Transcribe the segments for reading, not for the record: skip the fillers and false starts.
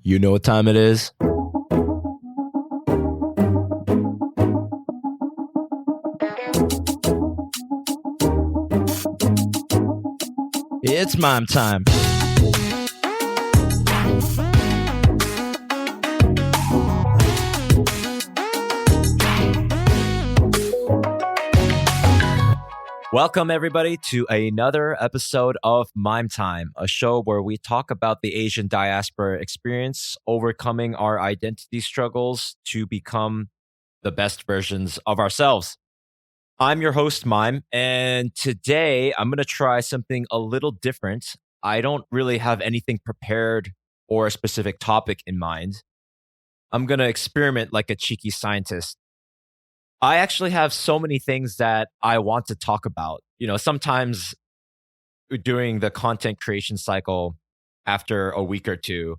You know what time it is? It's MAIM time. Welcome, everybody, to another episode of MAIM Time, a show where we talk about the Asian diaspora experience, overcoming our identity struggles to become the best versions of ourselves. I'm your host, MAIM, and today I'm going to try something a little different. I don't really have anything prepared or a specific topic in mind. I'm going to experiment like a cheeky scientist. I actually have so many things that I want to talk about. You know, sometimes during the content creation cycle, after a week or two,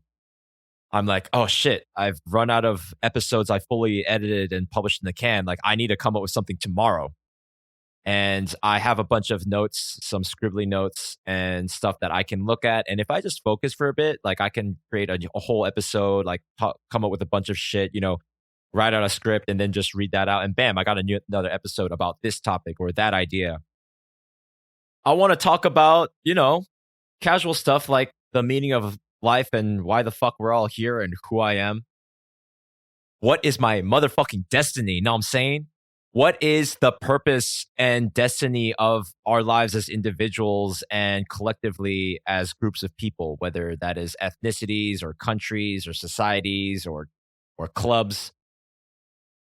I'm like, oh shit, I've run out of episodes I fully edited and published in the can. Like, I need to come up with something tomorrow. And I have a bunch of notes, some scribbly notes and stuff that I can look at. And if I just focus for a bit, like I can create a whole episode, like come up with a bunch of shit, you know, write out a script and then just read that out. And bam, I got another episode about this topic or that idea. I want to talk about, you know, casual stuff like the meaning of life and why the fuck we're all here and who I am. What is my motherfucking destiny? Know what I'm saying? What is the purpose and destiny of our lives as individuals and collectively as groups of people, whether that is ethnicities or countries or societies or clubs,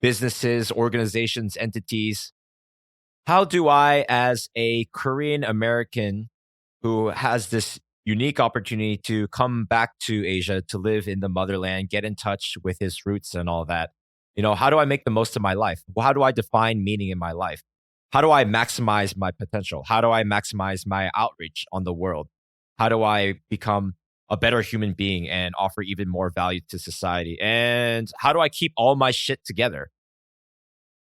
businesses, organizations, entities? How do I, as a Korean American who has this unique opportunity to come back to Asia, to live in the motherland, get in touch with his roots and all that, you know, how do I make the most of my life? Well, how do I define meaning in my life? How do I maximize my potential? How do I maximize my outreach on the world? How do I become a better human being and offer even more value to society? And how do I keep all my shit together?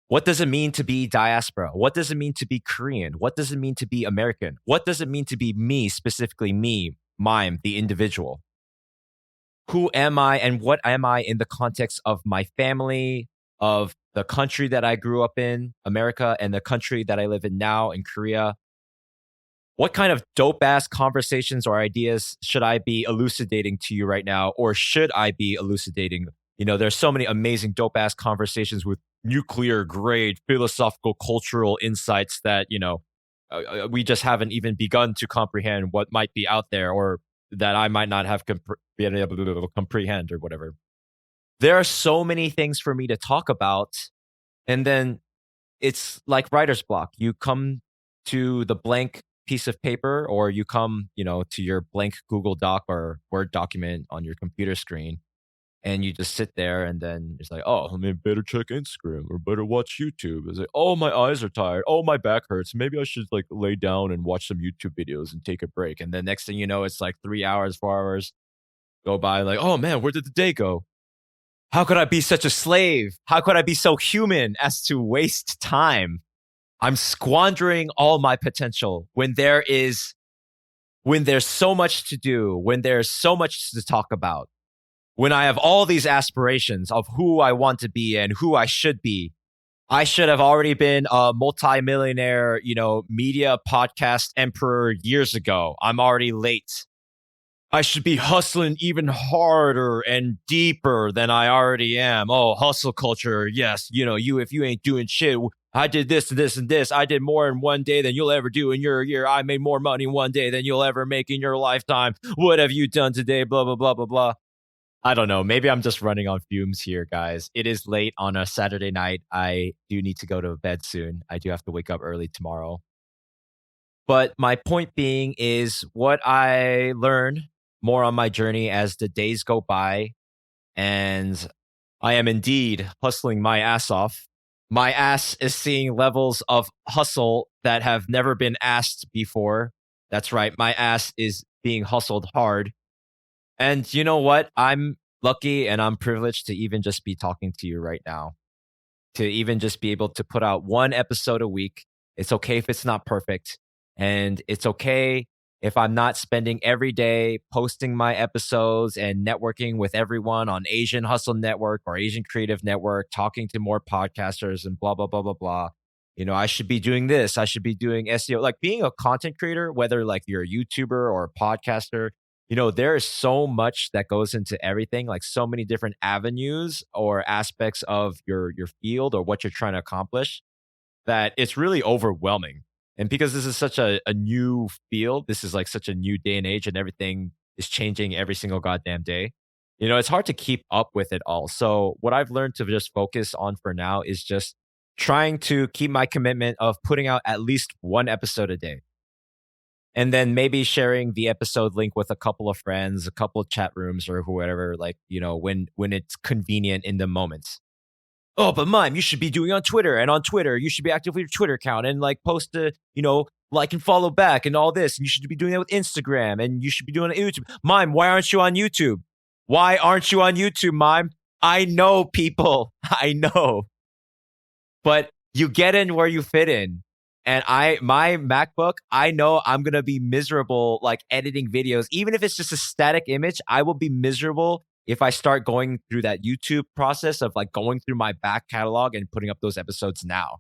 What does it mean to be diaspora? What does it mean to be Korean? What does it mean to be American? What does it mean to be me, specifically me, MAIM, the individual? Who am I and what am I in the context of my family, of the country that I grew up in, America, and the country that I live in now in Korea? What kind of dope ass conversations or ideas should I be elucidating to you right now? Or should I be elucidating? You know, there's so many amazing dope ass conversations with nuclear grade philosophical cultural insights that, you know, we just haven't even begun to comprehend what might be out there, or that I might not have been able to comprehend or whatever. There are so many things for me to talk about. And then it's like writer's block. You come to the blank piece of paper, or you come, you know, to your blank Google Doc or Word document on your computer screen. And you just sit there and then it's like, oh, I mean, better check Instagram or better watch YouTube. It's like, oh, my eyes are tired. Oh, my back hurts. Maybe I should like lay down and watch some YouTube videos and take a break. And then next thing you know, it's like 3 hours, 4 hours go by. Like, oh man, where did the day go? How could I be such a slave? How could I be so human as to waste time? I'm squandering all my potential when there's so much to do, when there's so much to talk about. When I have all these aspirations of who I want to be and who I should be. I should have already been a multimillionaire, you know, media podcast emperor years ago. I'm already late. I should be hustling even harder and deeper than I already am. Oh, hustle culture. Yes. You know, if you ain't doing shit, I did this and this and this. I did more in one day than you'll ever do in your year. I made more money one day than you'll ever make in your lifetime. What have you done today? Blah, blah, blah, blah, blah. I don't know. Maybe I'm just running on fumes here, guys. It is late on a Saturday night. I do need to go to bed soon. I do have to wake up early tomorrow. But my point being is what I learn more on my journey as the days go by. And I am indeed hustling my ass off. My ass is seeing levels of hustle that have never been asked before. That's right. My ass is being hustled hard. And you know what? I'm lucky and I'm privileged to even just be talking to you right now, to even just be able to put out one episode a week. It's okay if it's not perfect. And it's okay if I'm not spending every day posting my episodes and networking with everyone on Asian Hustle Network or Asian Creative Network, talking to more podcasters and blah, blah, blah, blah, blah. I should be doing this. I should be doing SEO. Like being a content creator, whether like you're a YouTuber or a podcaster, there is so much that goes into everything, like so many different avenues or aspects of your field or what you're trying to accomplish that it's really overwhelming. And because this is such a new field, this is like such a new day and age, and everything is changing every single goddamn day. It's hard to keep up with it all. So, what I've learned to just focus on for now is just trying to keep my commitment of putting out at least one episode a day. And then maybe sharing the episode link with a couple of friends, a couple of chat rooms or whoever, like, when it's convenient in the moment. Oh, but Mime, you should be doing on Twitter, and on Twitter, you should be active with your Twitter account and like post like and follow back and all this. And you should be doing that with Instagram, and you should be doing it on YouTube. Mime, why aren't you on YouTube? Why aren't you on YouTube, Mime? I know, people. I know. But you get in where you fit in. And my MacBook, I know I'm going to be miserable like editing videos. Even if it's just a static image, I will be miserable if I start going through that YouTube process of like going through my back catalog and putting up those episodes now.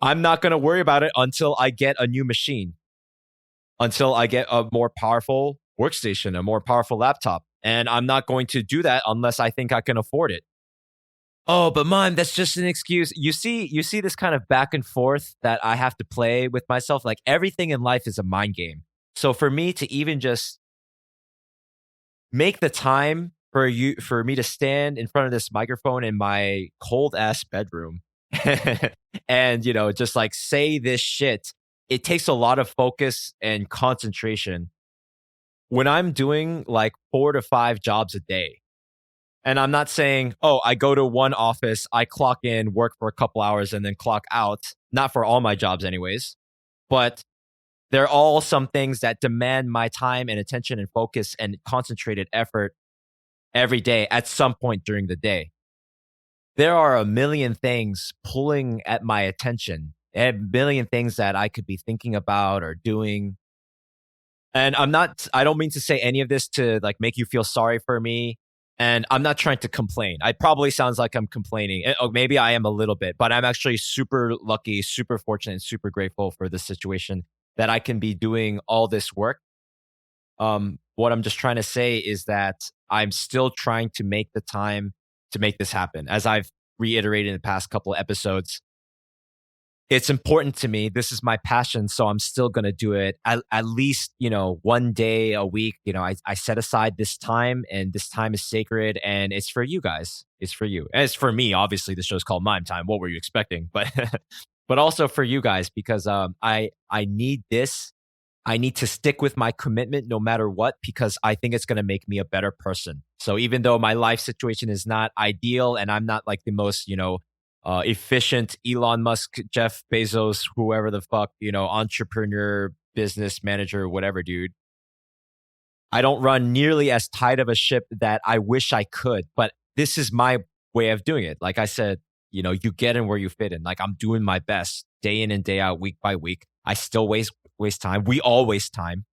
I'm not going to worry about it until I get a new machine, until I get a more powerful workstation, a more powerful laptop. And I'm not going to do that unless I think I can afford it. Oh, but Mom, that's just an excuse. You see this kind of back and forth that I have to play with myself. Like everything in life is a mind game. So for me to even just make the time for me to stand in front of this microphone in my cold ass bedroom and just like say this shit, it takes a lot of focus and concentration. When I'm doing like 4 to 5 jobs a day, and I'm not saying, oh, I go to one office, I clock in, work for a couple hours, and then clock out. Not for all my jobs, anyways. But there are all some things that demand my time and attention and focus and concentrated effort every day at some point during the day. There are a million things pulling at my attention, a million things that I could be thinking about or doing. And I don't mean to say any of this to like make you feel sorry for me. And I'm not trying to complain. It probably sounds like I'm complaining. Oh, maybe I am a little bit, but I'm actually super lucky, super fortunate, and super grateful for this situation that I can be doing all this work. What I'm just trying to say is that I'm still trying to make the time to make this happen. As I've reiterated in the past couple of episodes, it's important to me. This is my passion. So I'm still going to do it at least, one day a week. I set aside this time, and this time is sacred, and it's for you guys. It's for you. And it's for me. Obviously, the show's called MAIM Time. What were you expecting? But, but also for you guys, because I need this. I need to stick with my commitment no matter what, because I think it's going to make me a better person. So even though my life situation is not ideal and I'm not like the most, efficient Elon Musk, Jeff Bezos, whoever the fuck, entrepreneur, business manager, whatever, dude. I don't run nearly as tight of a ship that I wish I could, but this is my way of doing it. Like I said, you get in where you fit in. Like I'm doing my best day in and day out, week by week. I still waste time. We all waste time.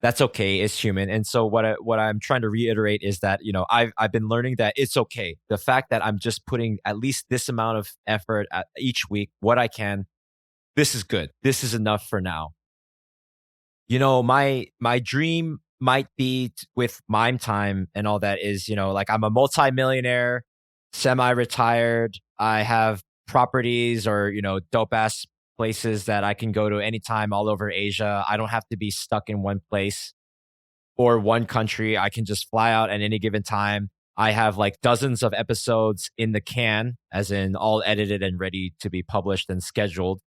That's okay. It's human. And so what I'm trying to reiterate is that, I've been learning that it's okay. The fact that I'm just putting at least this amount of effort at each week, what I can, this is good. This is enough for now. My dream might be with MAIM Time and all that is, like I'm a multimillionaire, semi-retired. I have properties or, dope ass places that I can go to anytime all over Asia. I don't have to be stuck in one place or one country. I can just fly out at any given time. I have like dozens of episodes in the can, as in all edited and ready to be published and scheduled.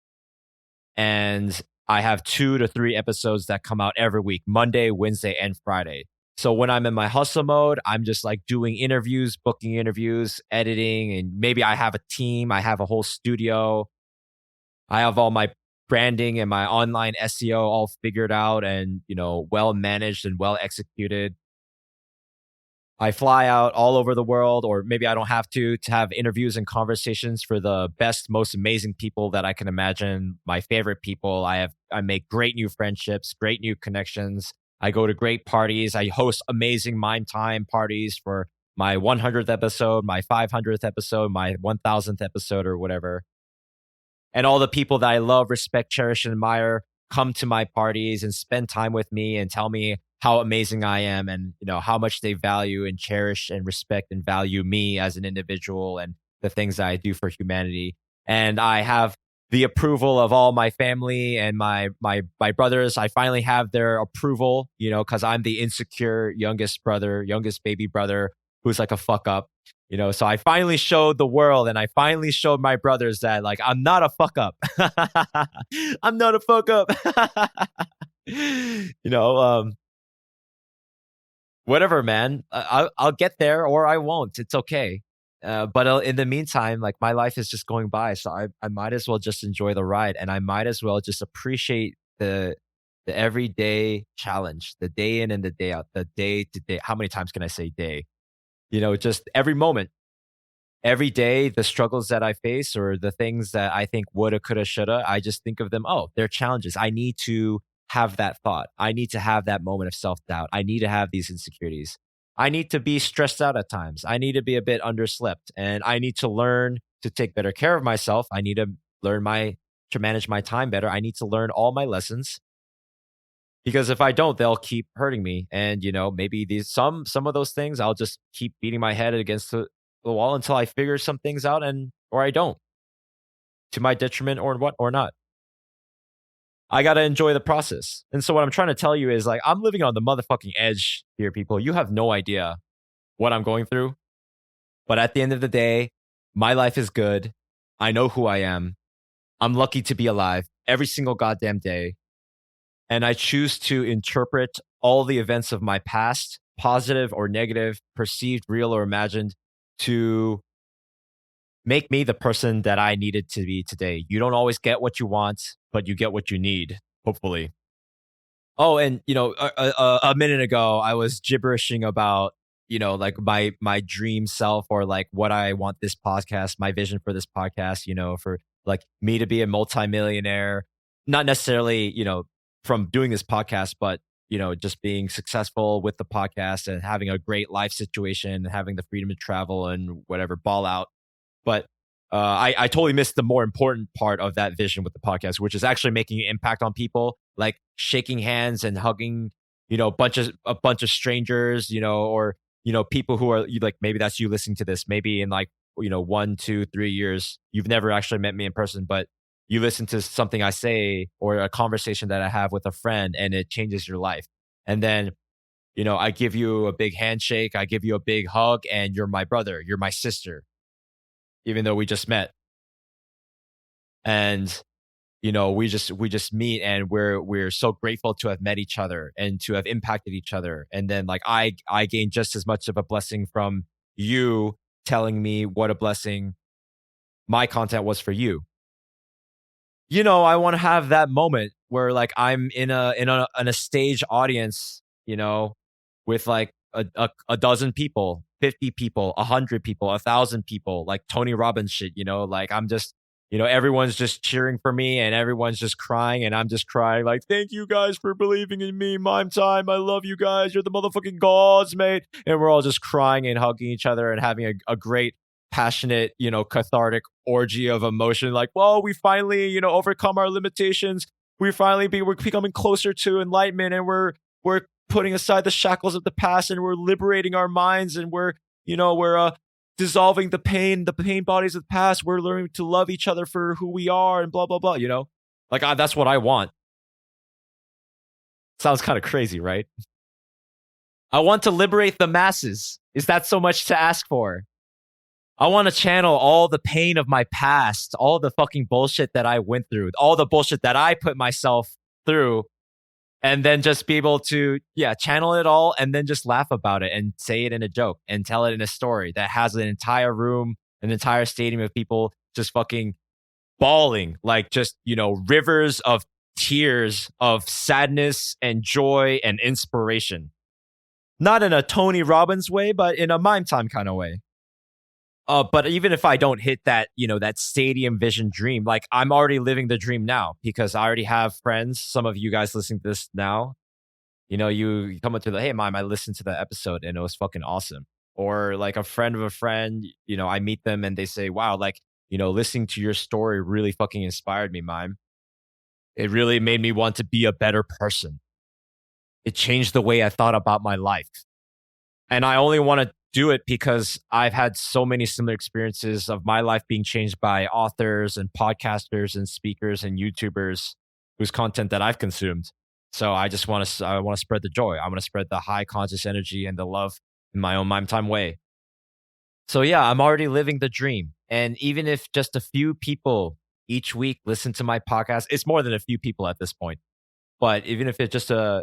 And I have 2 to 3 episodes that come out every week, Monday, Wednesday, and Friday. So when I'm in my hustle mode, I'm just like doing interviews, booking interviews, editing, and maybe I have a team. I have a whole studio. I have all my branding and my online SEO all figured out and, well managed and well executed. I fly out all over the world, or maybe I don't have to have interviews and conversations for the best, most amazing people that I can imagine. My favorite people. I make great new friendships, great new connections. I go to great parties. I host amazing Mime Time parties for my 100th episode, my 500th episode, my 1000th episode, or whatever. And all the people that I love, respect, cherish, and admire come to my parties and spend time with me and tell me how amazing I am, and how much they value and cherish and respect and value me as an individual and the things that I do for humanity. And I have the approval of all my family and my brothers. I finally have their approval, because I'm the insecure youngest brother, youngest baby brother who's like a fuck up. So I finally showed the world, and I finally showed my brothers that, like, I'm not a fuck up. I'm not a fuck up. Whatever, man. I'll get there, or I won't. It's okay. But in the meantime, like, my life is just going by, so I might as well just enjoy the ride, and I might as well just appreciate the everyday challenge, the day in and the day out, the day to day. How many times can I say day? Just every moment, every day, the struggles that I face or the things that I think woulda, coulda, shoulda, I just think of them, oh, they're challenges. I need to have that thought. I need to have that moment of self doubt. I need to have these insecurities. I need to be stressed out at times. I need to be a bit underslept, and I need to learn to take better care of myself. I need to learn to manage my time better. I need to learn all my lessons, because if I don't, they'll keep hurting me. And maybe some of those things, I'll just keep beating my head against the wall until I figure some things out, or I don't, to my detriment or not. I got to enjoy the process. And so what I'm trying to tell you is, like, I'm living on the motherfucking edge here, people. You have no idea what I'm going through. But at the end of the day, my life is good. I know who I am. I'm lucky to be alive every single goddamn day. And I choose to interpret all the events of my past, positive or negative, perceived, real or imagined, to make me the person that I needed to be today. You don't always get what you want, but you get what you need, hopefully. Oh, and a minute ago, I was gibberishing about, like, my dream self, or like what I want this podcast, my vision for this podcast, for like me to be a multimillionaire, not necessarily, from doing this podcast, but just being successful with the podcast and having a great life situation and having the freedom to travel and whatever, ball out. But I totally missed the more important part of that vision with the podcast, which is actually making an impact on people, like shaking hands and hugging, a bunch of strangers, or people who are, like, maybe that's you listening to this. Maybe in, like, 1, 2, 3 years, you've never actually met me in person, but you listen to something I say or a conversation that I have with a friend, and it changes your life. And then, I give you a big handshake, I give you a big hug, and you're my brother, you're my sister, even though we just met. And we just meet, and we're so grateful to have met each other and to have impacted each other. And then, like, I gain just as much of a blessing from you telling me what a blessing my content was for you. I want to have that moment where, like, I'm in a stage audience, with like a dozen people, 50 people, 100 people, 1,000 people, like Tony Robbins shit, like, I'm just, everyone's just cheering for me and everyone's just crying, and I'm just crying, like, thank you guys for believing in me. Mime Time. I love you guys. You're the motherfucking gods, mate. And we're all just crying and hugging each other and having a great, passionate, cathartic orgy of emotion. Like, well, we finally, overcome our limitations. We're becoming closer to enlightenment, and we're putting aside the shackles of the past, and we're liberating our minds, and we're dissolving the pain bodies of the past. We're learning to love each other for who we are, and blah, blah, blah, like, that's what I want. Sounds kind of crazy, right? I want to liberate the masses. Is that so much to ask for? I want to channel all the pain of my past, all the fucking bullshit that I went through, all the bullshit that I put myself through, and then just be able to, channel it all, and then just laugh about it and say it in a joke and tell it in a story that has an entire room, an entire stadium of people just fucking bawling, like, just, rivers of tears of sadness and joy and inspiration. Not in a Tony Robbins way, but in a Mime Time kind of way. But even if I don't hit that, that stadium vision dream, like I'm already living the dream now because I already have friends. Some of you guys listening to this now, you come up to hey, Mime, I listened to the episode and it was fucking awesome. Or like a friend of a friend, I meet them and they say, wow, like, listening to your story really fucking inspired me, Mime. It really made me want to be a better person. It changed the way I thought about my life. And I only want to do it because I've had so many similar experiences of my life being changed by authors and podcasters and speakers and YouTubers whose content that I've consumed. So I just want to spread the joy. I want to spread the high conscious energy and the love in my own Mime Time way. So yeah, I'm already living the dream. And even if just a few people each week listen to my podcast, it's more than a few people at this point. But even if it's just a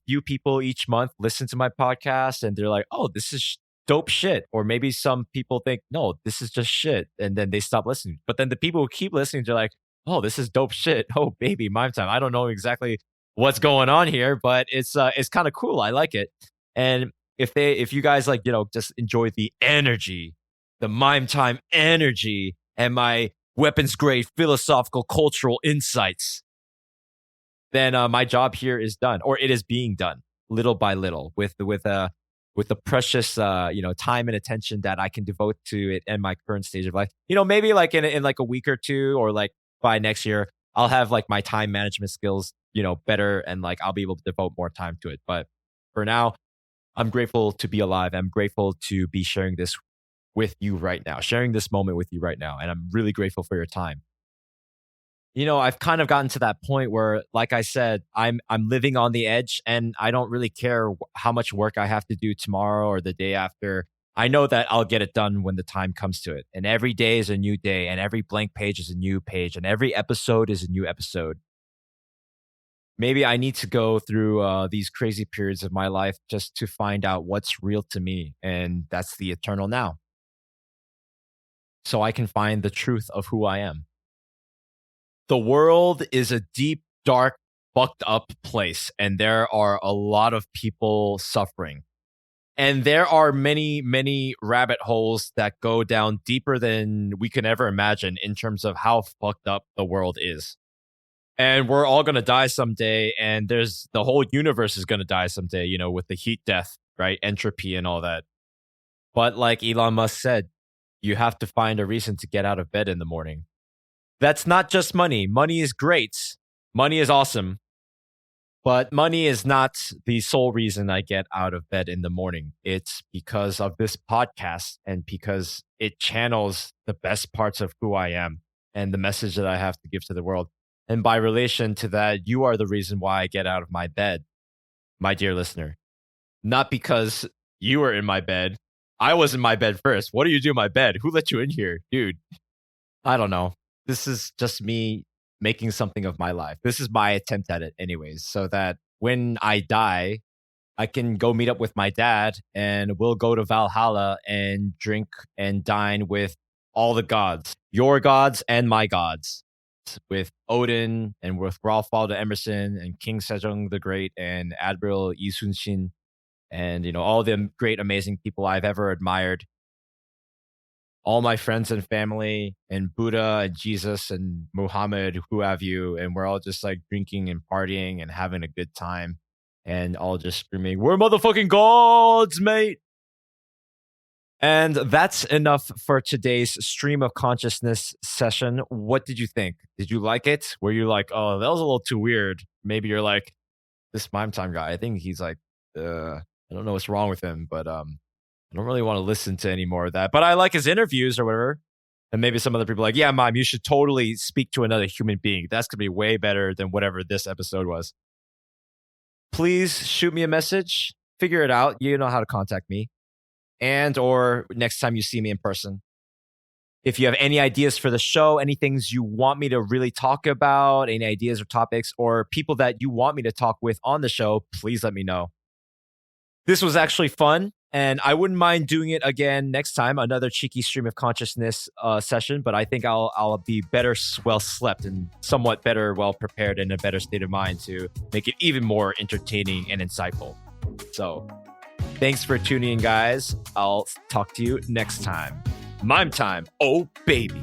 few people each month listen to my podcast and they're like, oh, this is dope shit. Or maybe some people think, no, this is just shit. And then they stop listening. But then the people who keep listening, they're like, oh, this is dope shit. Oh, baby, Mime Time. I don't know exactly what's going on here, but it's kind of cool. I like it. And if you guys like, just enjoy the energy, the Mime Time energy and my weapons grade philosophical cultural insights, then my job here is done, or it is being done little by little with the precious time and attention that I can devote to it in my current stage of life. Maybe like in like a week or two, or like by next year, I'll have like my time management skills better, and like I'll be able to devote more time to it. But for now, I'm grateful to be alive. I'm grateful to be sharing this with you right now, sharing this moment with you right now, and I'm really grateful for your time. I've kind of gotten to that point where, like I said, I'm living on the edge, and I don't really care how much work I have to do tomorrow or the day after. I know that I'll get it done when the time comes to it. And every day is a new day, and every blank page is a new page, and every episode is a new episode. Maybe I need to go through these crazy periods of my life just to find out what's real to me, and that's the eternal now. So I can find the truth of who I am. The world is a deep, dark, fucked up place, and there are a lot of people suffering. And there are many, many rabbit holes that go down deeper than we can ever imagine in terms of how fucked up the world is. And we're all going to die someday, and the whole universe is going to die someday, with the heat death, right? Entropy and all that. But like Elon Musk said, you have to find a reason to get out of bed in the morning. That's not just money. Money is great. Money is awesome. But money is not the sole reason I get out of bed in the morning. It's because of this podcast, and because it channels the best parts of who I am and the message that I have to give to the world. And by relation to that, you are the reason why I get out of my bed, my dear listener. Not because you were in my bed. I was in my bed first. What do you do in my bed? Who let you in here? Dude, I don't know. This is just me making something of my life. This is my attempt at it anyways, so that when I die, I can go meet up with my dad and we'll go to Valhalla and drink and dine with all the gods, your gods and my gods, with Odin and with Ralph Waldo Emerson and King Sejong the Great and Admiral Yi Sun-shin and, all the great, amazing people I've ever admired. All my friends and family and Buddha and Jesus and Muhammad, who have you. And we're all just like drinking and partying and having a good time and all just screaming, we're motherfucking gods, mate. And that's enough for today's stream of consciousness session. What did you think? Did you like it? Were you like, oh, that was a little too weird? Maybe you're like, this Mime Time guy, I think he's like, I don't know what's wrong with him, but I don't really want to listen to any more of that, but I like his interviews or whatever. And maybe some other people are like, yeah, Mom, you should totally speak to another human being. That's going to be way better than whatever this episode was. Please shoot me a message. Figure it out. You know how to contact me. And or next time you see me in person. If you have any ideas for the show, any things you want me to really talk about, any ideas or topics, or people that you want me to talk with on the show, please let me know. This was actually fun, and I wouldn't mind doing it again next time, another cheeky stream of consciousness session, but I think I'll be better well slept and somewhat better well prepared and in a better state of mind to make it even more entertaining and insightful. So Thanks for tuning in, guys. I'll talk to you next time. Mime time. Oh, baby.